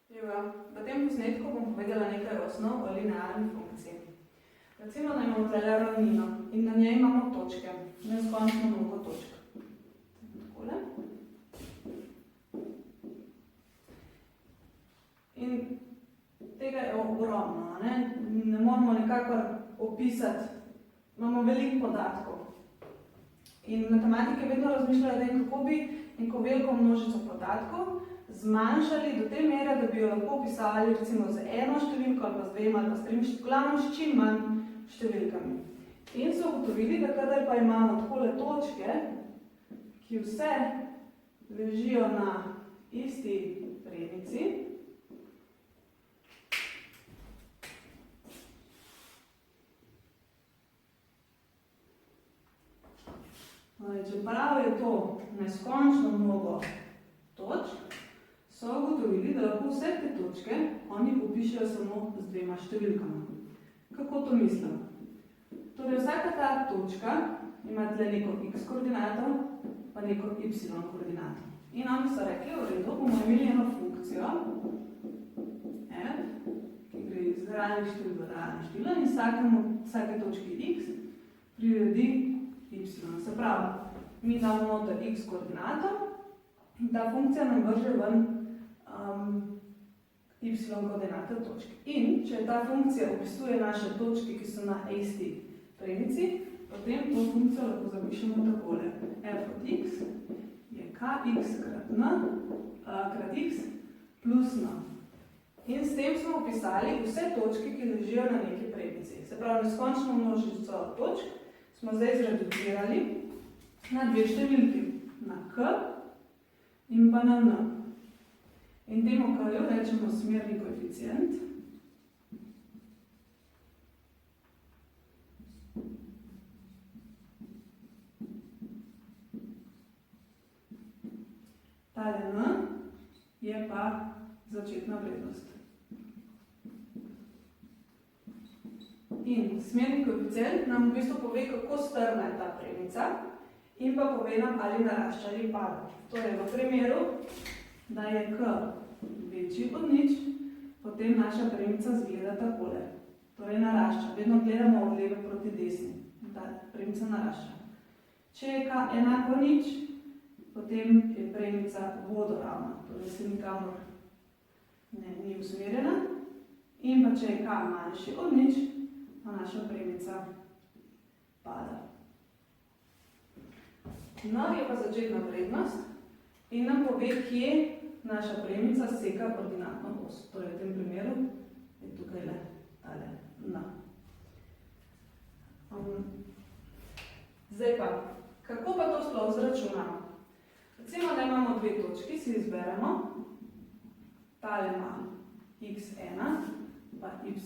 V tem posnetku bom povedala nekaj osnov o linearni funkciji. Recimo, da imamo tole ravnino in na njej imamo točke, neskončno mnogo točk. Takole. In tega je ogromno, ne moramo nekakor opisati, imamo veliko podatkov. In matematike vedno razmišljajo, da kako bi neko veliko množico podatkov zmanjšali do te mere, da bi jo lahko opisali recimo z eno številko ali pa z dvema ali pa s tremi, glavno s čim manj številkami. In so ugotovili, da kadar pa imamo takole točke, ki vse ležijo na isti premici, čeprav je to neskončno mnogo točk, so ugotovili, da lahko vse te točke oni opišejo samo z dvema številkama. Kako to mislim? Torej, vsaka ta točka ima tle neko x koordinato, pa neko y koordinato. In oni so rekli, v redu, bomo imeli eno funkcijo, f, ki gre iz realnih števil v realnih števil in vsake točki x priredi y. Se pravi, mi damo noter x koordinato in ta funkcija nam vrže ven y koordinate točke. In če ta funkcija opisuje naše točke, ki so na isti premici, potem to funkcijo lahko zapišemo takole. F od x je kx krat n krat x plus n. In s tem smo opisali vse točke, ki ležijo na neki premici. Se pravi, neskončno množico točk smo zdaj zreducirali na dve številki, na k in pa na n. In temu k-ju rečemo smerni koeficient. Tale n je pa začetna vrednost. In smerni koeficient nam v bistvu pove, kako strma je ta premica in pa pove nam, ali narašča ali pada. Torej, v primeru, da je k večji od nič, potem naša premica zgleda takole. Torej, narašča. Vedno gledamo od leve proti desni. Ta premica narašča. Če je k enako nič, potem je premica vodoravna. Torej, se nikamor ni usmerjena. In pa če je k manjši od nič, pa naša premica pada. No, je pa začetna vrednost in nam pove, kje naša premica seka koordinatno os. Torej, v tem primeru je tukaj le tale n. Zdaj pa, kako pa to sploh zračunamo? Recimo, da imamo dve točki, si izberemo. Tale ima x1 pa y1.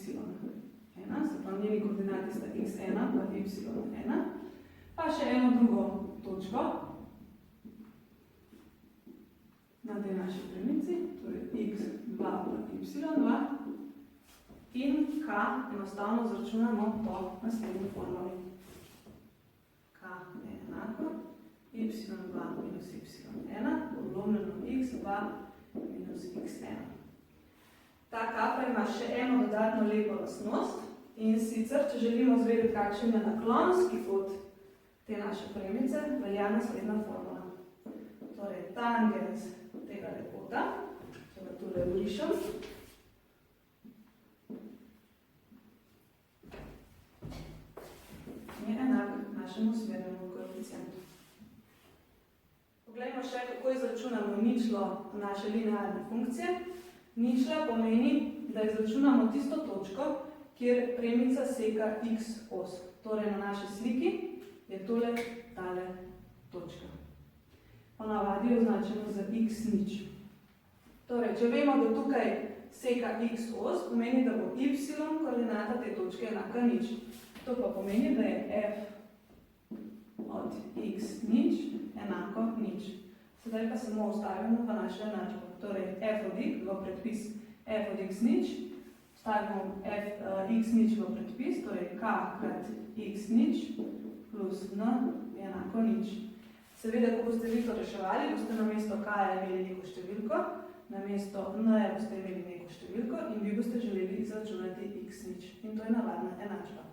Se pravi, njeni koordinati sta x1 pa y1. Pa še eno drugo točko na tej naši premici, torej x2 pa y2 in k enostavno zračunamo po naslednji formuli. K je enako y2 minus y1 podlomljeno x2 minus x1. Ta k pa ima še eno dodatno lepo lastnost in sicer, če želimo zvedeti, kakšen je naklonski kot te naše premice, velja naslednja formula. Torej, tangens tega kota, če ga tule vrišem, je enak našemu smernemu koeficientu. Poglejmo še, kako izračunamo ničlo naše linearne funkcije. Ničla pomeni, da izračunamo tisto točko, kjer premica seka x os. Torej, na naši sliki je tole tale točka. Ponavadi označeno za x nič. Torej, če vemo, da tukaj seka x os, pomeni, da bo y koordinata te točke enaka nič. To pa pomeni, da je f od x nič enako nič. Sedaj pa samo ustavimo pa našo enačbo. Torej, f od x v predpis f od x nič, stavimo x nič v predpis, torej k krat x nič plus n je enako nič. Seveda, ko boste vi to reševali, boste namesto k imeli neko številko, namesto n boste imeli neko številko in vi boste želeli izračunati x nič. In to je navadna enačba.